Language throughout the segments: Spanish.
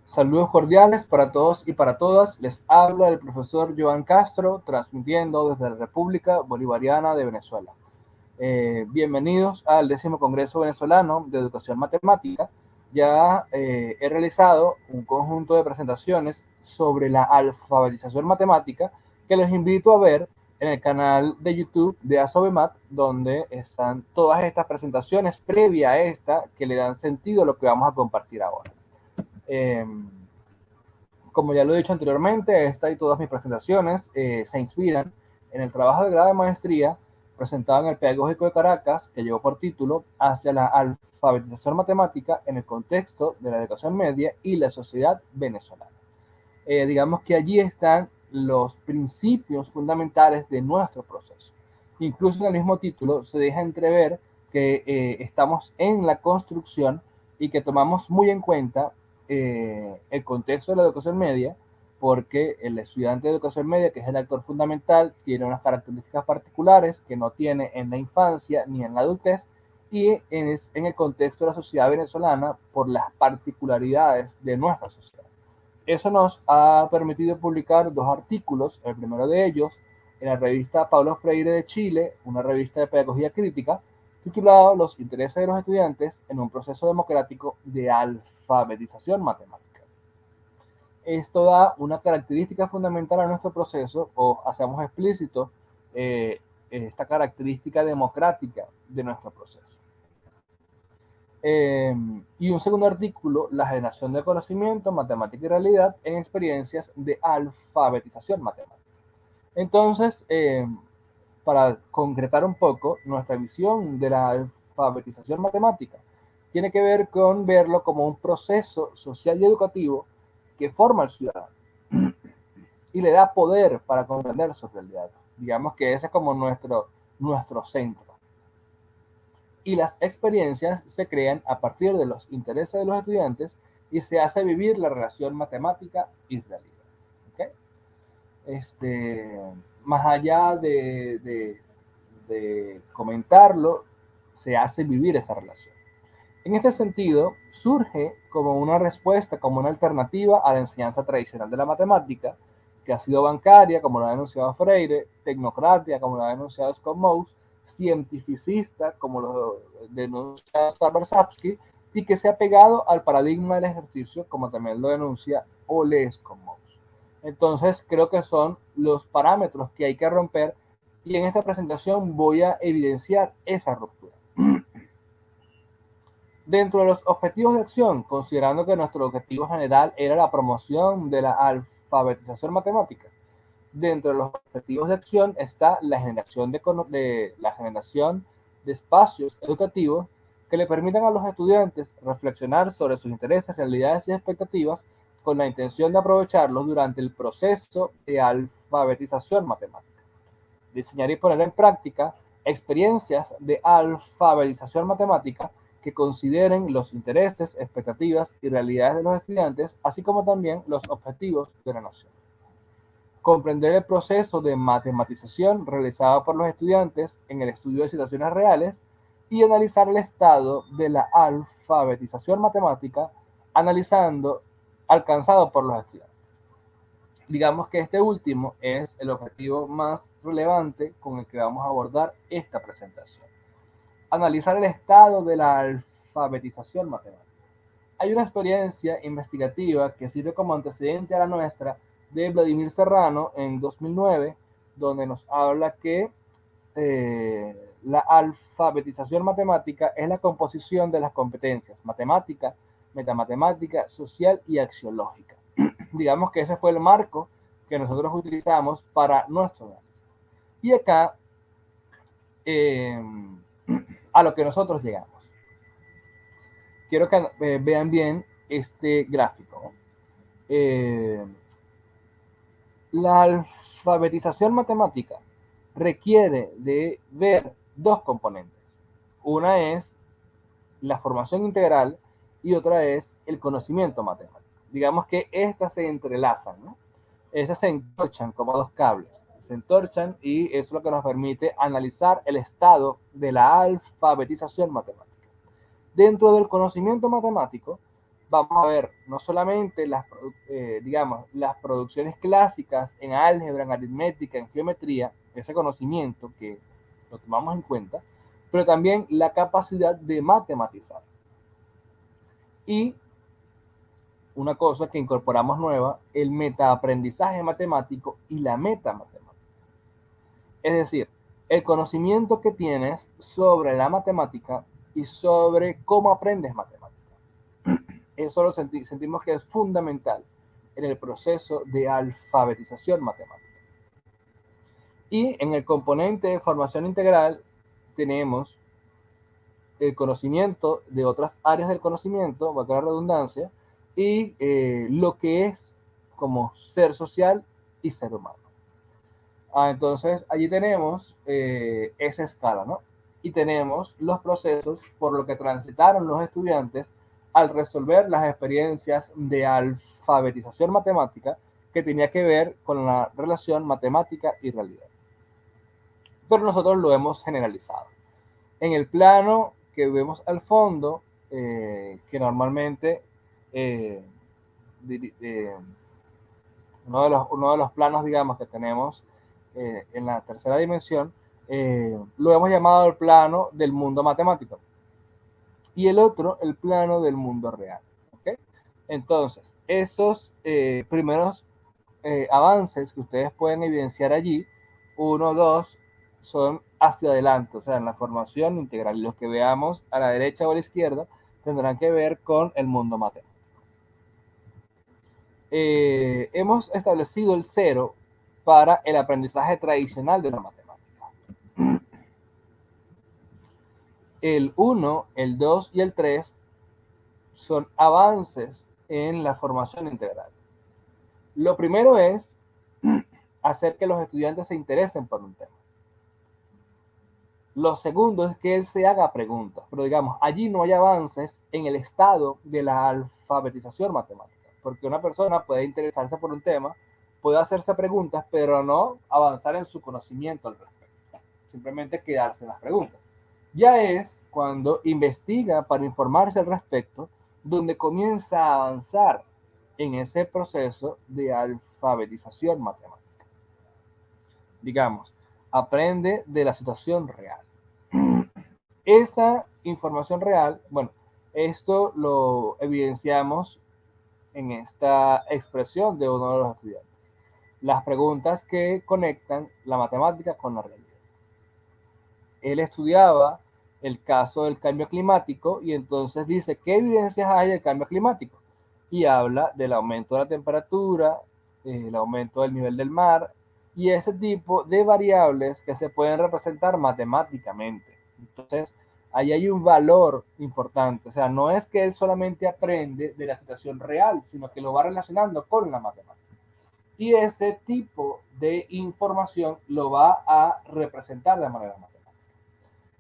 Saludos cordiales para todos y para todas. Les habla el profesor Joan Castro, transmitiendo desde la República Bolivariana de Venezuela. Bienvenidos al 10º Congreso Venezolano de Educación Matemática. Ya he realizado un conjunto de presentaciones sobre la alfabetización matemática que les invito a ver en el canal de YouTube de Asobemat, donde están todas estas presentaciones previa a esta que le dan sentido a lo que vamos a compartir ahora. Como ya lo he dicho anteriormente, esta y todas mis presentaciones se inspiran en el trabajo de grado de maestría presentado en el Pedagógico de Caracas, que llevó por título Hacia la alfabetización matemática en el contexto de la educación media y la sociedad venezolana. Digamos que allí están los principios fundamentales de nuestro proceso. Incluso en el mismo título se deja entrever que estamos en la construcción y que tomamos muy en cuenta el contexto de la educación media, porque el estudiante de educación media, que es el actor fundamental, tiene unas características particulares que no tiene en la infancia ni en la adultez, y en el contexto de la sociedad venezolana por las particularidades de nuestra sociedad. Eso nos ha permitido publicar 2 artículos, el primero de ellos en la revista Paulo Freire de Chile, una revista de pedagogía crítica, titulado Los intereses de los estudiantes en un proceso democrático de alfabetización matemática. Esto da una característica fundamental a nuestro proceso, o hacemos explícito esta característica democrática de nuestro proceso. Y un segundo artículo, la generación de conocimiento, matemática y realidad en experiencias de alfabetización matemática. Entonces, para concretar un poco, nuestra visión de la alfabetización matemática tiene que ver con verlo como un proceso social y educativo que forma al ciudadano y le da poder para comprender sus realidades. Digamos que ese es como nuestro centro. Y las experiencias se crean a partir de los intereses de los estudiantes y se hace vivir la relación matemática y realidad. ¿Okay? Más allá de comentarlo, se hace vivir esa relación. En este sentido, surge como una respuesta, como una alternativa a la enseñanza tradicional de la matemática, que ha sido bancaria, como lo ha denunciado Freire, tecnocracia, como lo ha denunciado Scott Mouse, cientificista, como lo denuncia Starbersapsky, y que se ha pegado al paradigma del ejercicio, como también lo denuncia Ole Scott Mouse. Entonces, creo que son los parámetros que hay que romper, y en esta presentación voy a evidenciar esa ruptura. Dentro de los objetivos de acción, considerando que nuestro objetivo general era la promoción de la alfabetización matemática, dentro de los objetivos de acción está la generación de espacios educativos que le permitan a los estudiantes reflexionar sobre sus intereses, realidades y expectativas con la intención de aprovecharlos durante el proceso de alfabetización matemática. Diseñar y poner en práctica experiencias de alfabetización matemática que consideren los intereses, expectativas y realidades de los estudiantes, así como también los objetivos de la nación. Comprender el proceso de matematización realizado por los estudiantes en el estudio de situaciones reales y analizar el estado de la alfabetización matemática alcanzado por los estudiantes. Digamos que este último es el objetivo más relevante con el que vamos a abordar esta presentación. Analizar el estado de la alfabetización matemática. Hay una experiencia investigativa que sirve como antecedente a la nuestra de Vladimir Serrano en 2009, donde nos habla que la alfabetización matemática es la composición de las competencias matemática, metamatemática, social y axiológica. Digamos que ese fue el marco que nosotros utilizamos para nuestro análisis. Y acá, a lo que nosotros llegamos. Quiero que vean bien este gráfico. La alfabetización matemática requiere de ver 2 componentes. Una es la formación integral y otra es el conocimiento matemático. Digamos que estas se entrelazan, ¿no? Esas se entorchan como 2 cables. Se entorchan y eso es lo que nos permite analizar el estado de la alfabetización matemática. Dentro del conocimiento matemático vamos a ver no solamente digamos, las producciones clásicas en álgebra, en aritmética, en geometría, ese conocimiento que lo tomamos en cuenta, pero también la capacidad de matematizar. Y una cosa que incorporamos nueva, el metaaprendizaje matemático y la metamatemática. Es decir, el conocimiento que tienes sobre la matemática y sobre cómo aprendes matemática. Eso lo sentimos que es fundamental en el proceso de alfabetización matemática. Y en el componente de formación integral tenemos el conocimiento de otras áreas del conocimiento, valga la redundancia, y lo que es como ser social y ser humano. Entonces, allí tenemos esa escala, ¿no? Y tenemos los procesos por lo que transitaron los estudiantes al resolver las experiencias de alfabetización matemática que tenía que ver con la relación matemática y realidad. Pero nosotros lo hemos generalizado. En el plano que vemos al fondo, que normalmente uno de los planos, digamos, que tenemos en la tercera dimensión, lo hemos llamado el plano del mundo matemático. Y el otro, el plano del mundo real. ¿Okay? Entonces, esos primeros avances que ustedes pueden evidenciar allí, 1, 2, son hacia adelante, o sea, en la formación integral. Los que veamos a la derecha o a la izquierda tendrán que ver con el mundo matemático. Hemos establecido el 0 para el aprendizaje tradicional de la matemática. El 1, el 2 y el 3 son avances en la formación integral. Lo primero es hacer que los estudiantes se interesen por un tema. Lo segundo es que él se haga preguntas, pero digamos, allí no hay avances en el estado de la alfabetización matemática, porque una persona puede interesarse por un tema, puede hacerse preguntas, pero no avanzar en su conocimiento al respecto, simplemente quedarse en las preguntas. Ya es cuando investiga para informarse al respecto, donde comienza a avanzar en ese proceso de alfabetización matemática. Digamos, aprende de la situación real. Esa información real, bueno, esto lo evidenciamos en esta expresión de uno de los estudiantes. Las preguntas que conectan la matemática con la realidad. Él estudiaba el caso del cambio climático y entonces dice, ¿qué evidencias hay del cambio climático? Y habla del aumento de la temperatura, el aumento del nivel del mar y ese tipo de variables que se pueden representar matemáticamente. Entonces, ahí hay un valor importante. O sea, no es que él solamente aprende de la situación real, sino que lo va relacionando con la matemática. Y ese tipo de información lo va a representar de manera matemática.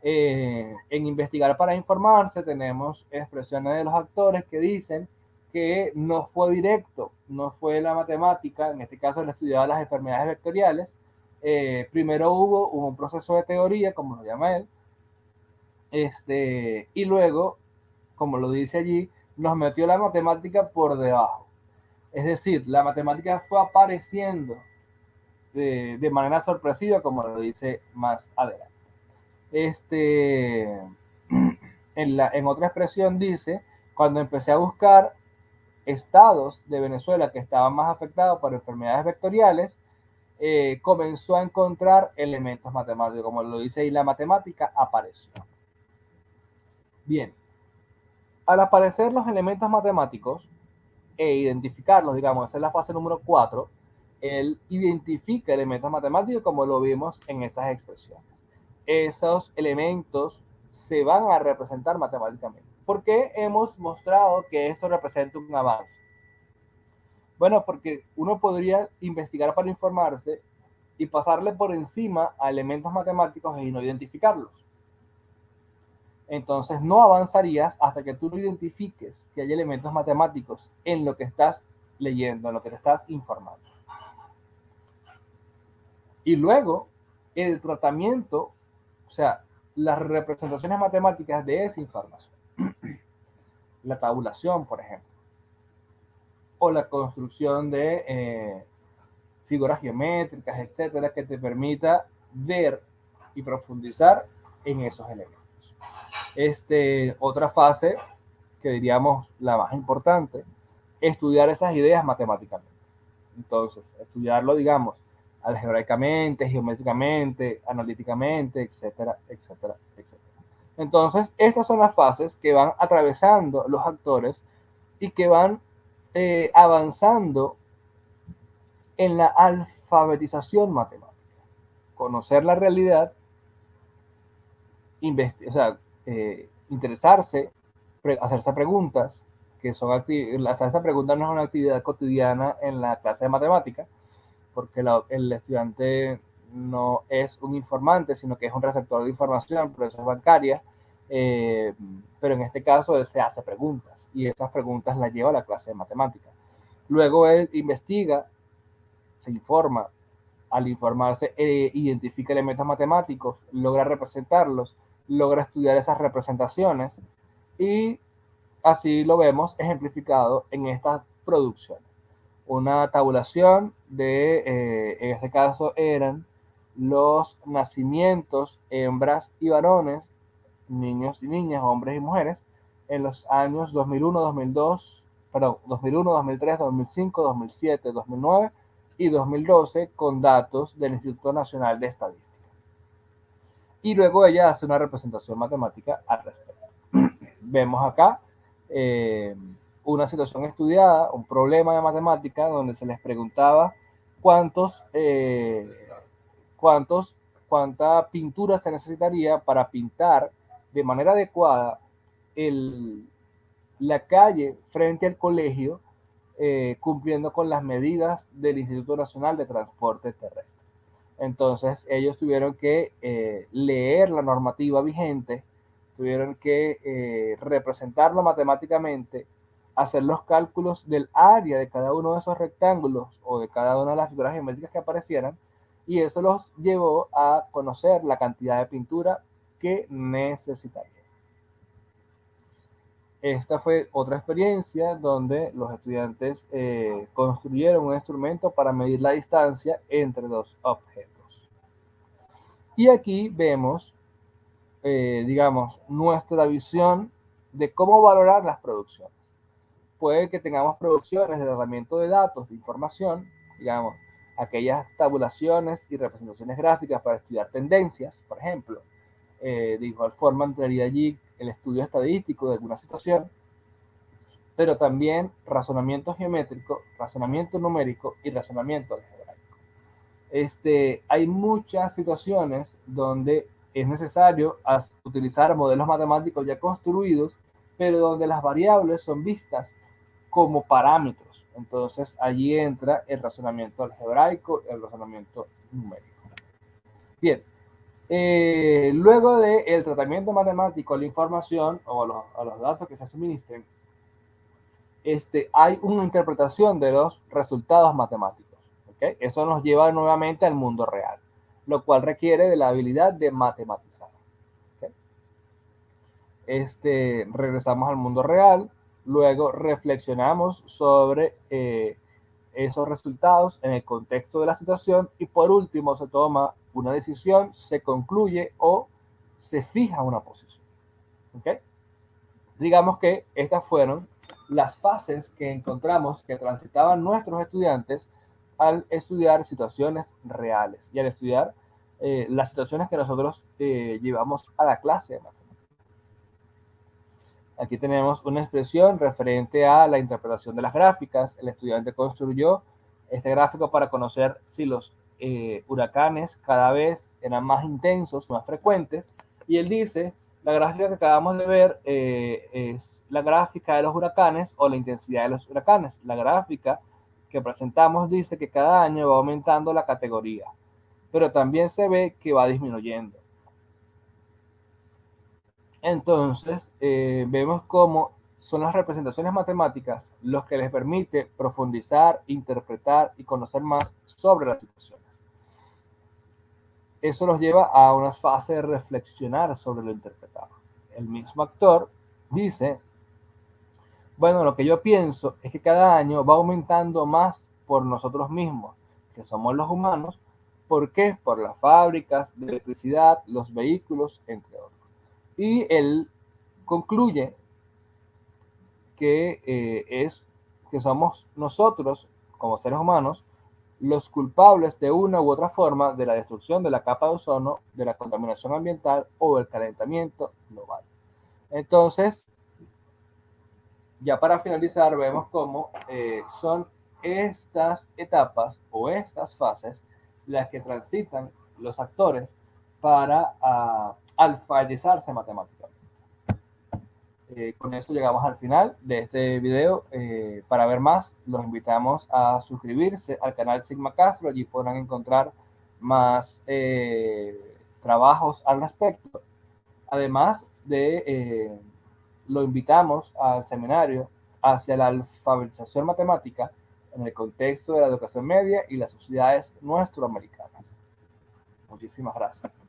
En investigar para informarse tenemos expresiones de los actores que dicen que no fue directo, no fue la matemática, en este caso él estudiaba las enfermedades vectoriales, primero hubo un proceso de teoría, como lo llama él, y luego, como lo dice allí, nos metió la matemática por debajo. Es decir, la matemática fue apareciendo de manera sorpresiva, como lo dice más adelante. En otra expresión dice, cuando empecé a buscar estados de Venezuela que estaban más afectados por enfermedades vectoriales, comenzó a encontrar elementos matemáticos, como lo dice ahí, la matemática apareció. Bien, al aparecer los elementos matemáticos e identificarlos, digamos, esa es la fase número 4, él identifica elementos matemáticos como lo vimos en esas expresiones. Esos elementos se van a representar matemáticamente. ¿Por qué hemos mostrado que esto representa un avance? Bueno, porque uno podría investigar para informarse y pasarle por encima a elementos matemáticos y no identificarlos. Entonces no avanzarías hasta que tú no identifiques que hay elementos matemáticos en lo que estás leyendo, en lo que te estás informando. Y luego, el tratamiento, o sea, las representaciones matemáticas de esa información. La tabulación, por ejemplo. o la construcción de figuras geométricas, etcétera, que te permita ver y profundizar en esos elementos. Otra fase, que diríamos la más importante, estudiar esas ideas matemáticamente. Entonces, estudiarlo, digamos, algebraicamente, geométricamente, analíticamente, etcétera, etcétera, etcétera. Entonces, estas son las fases que van atravesando los actores y que van avanzando en la alfabetización matemática. Conocer la realidad, o sea, interesarse, hacerse preguntas, que son hacerse preguntas no es una actividad cotidiana en la clase de matemática, porque el estudiante no es un informante, sino que es un receptor de información, profesor bancaria, pero en este caso él se hace preguntas y esas preguntas las lleva a la clase de matemática. Luego él investiga, se informa, al informarse identifica elementos matemáticos, logra representarlos, logra estudiar esas representaciones y así lo vemos ejemplificado en estas producciones. Una tabulación en este caso eran los nacimientos, hembras y varones, niños y niñas, hombres y mujeres, en los años 2001, 2002, perdón, 2001, 2003, 2005, 2007, 2009 y 2012 con datos del Instituto Nacional de Estadística. Y luego ella hace una representación matemática al respecto. Vemos acá una situación estudiada, un problema de matemática donde se les preguntaba cuánta pintura se necesitaría para pintar de manera adecuada la calle frente al colegio, cumpliendo con las medidas del Instituto Nacional de Transporte Terrestre. Entonces ellos tuvieron que leer la normativa vigente, tuvieron que representarlo matemáticamente, hacer los cálculos del área de cada uno de esos rectángulos o de cada una de las figuras geométricas que aparecieran, y eso los llevó a conocer la cantidad de pintura que necesitarían. Esta fue otra experiencia donde los estudiantes construyeron un instrumento para medir la distancia entre dos objetos. Y aquí vemos, digamos, nuestra visión de cómo valorar las producciones. Puede que tengamos producciones de tratamiento de datos, de información, digamos, aquellas tabulaciones y representaciones gráficas para estudiar tendencias, por ejemplo. De igual forma entraría allí el estudio estadístico de alguna situación, pero también razonamiento geométrico, razonamiento numérico y razonamiento algebraico. Hay muchas situaciones donde es necesario utilizar modelos matemáticos ya construidos, pero donde las variables son vistas como parámetros. Entonces allí entra el razonamiento algebraico, el razonamiento numérico. Bien, luego del tratamiento matemático a la información o a los datos que se suministren, hay una interpretación de los resultados matemáticos. ¿Okay? Eso nos lleva nuevamente al mundo real, lo cual requiere de la habilidad de matematizar. ¿Okay? Regresamos al mundo real, luego reflexionamos sobre esos resultados en el contexto de la situación y por último se toma una decisión, se concluye o se fija una posición. ¿Okay? Digamos que estas fueron las fases que encontramos que transitaban nuestros estudiantes al estudiar situaciones reales y al estudiar las situaciones que nosotros llevamos a la clase de matemáticas. Aquí tenemos una expresión referente a la interpretación de las gráficas. El estudiante construyó este gráfico para conocer si los huracanes cada vez eran más intensos, más frecuentes, y él dice: la gráfica que acabamos de ver es la gráfica de los huracanes o la intensidad de los huracanes. La gráfica que presentamos dice que cada año va aumentando la categoría, pero también se ve que va disminuyendo. Entonces, vemos cómo son las representaciones matemáticas los que les permite profundizar, interpretar y conocer más sobre las situaciones. Eso los lleva a una fase de reflexionar sobre lo interpretado. El mismo actor dice: Bueno, lo que yo pienso es que cada año va aumentando más por nosotros mismos, que somos los humanos. ¿Por qué? Por las fábricas de electricidad, los vehículos, entre otros. Y él concluye que es que somos nosotros, como seres humanos, los culpables de una u otra forma de la destrucción de la capa de ozono, de la contaminación ambiental o del calentamiento global. Entonces, ya para finalizar, vemos cómo son estas etapas o estas fases las que transitan los actores para alfabetizarse matemáticamente. Con eso llegamos al final de este video. Para ver más, los invitamos a suscribirse al canal Sigma Castro. Allí podrán encontrar más trabajos al respecto. Además de, lo invitamos al seminario hacia la alfabetización matemática en el contexto de la educación media y las sociedades nuestroamericanas. Muchísimas gracias.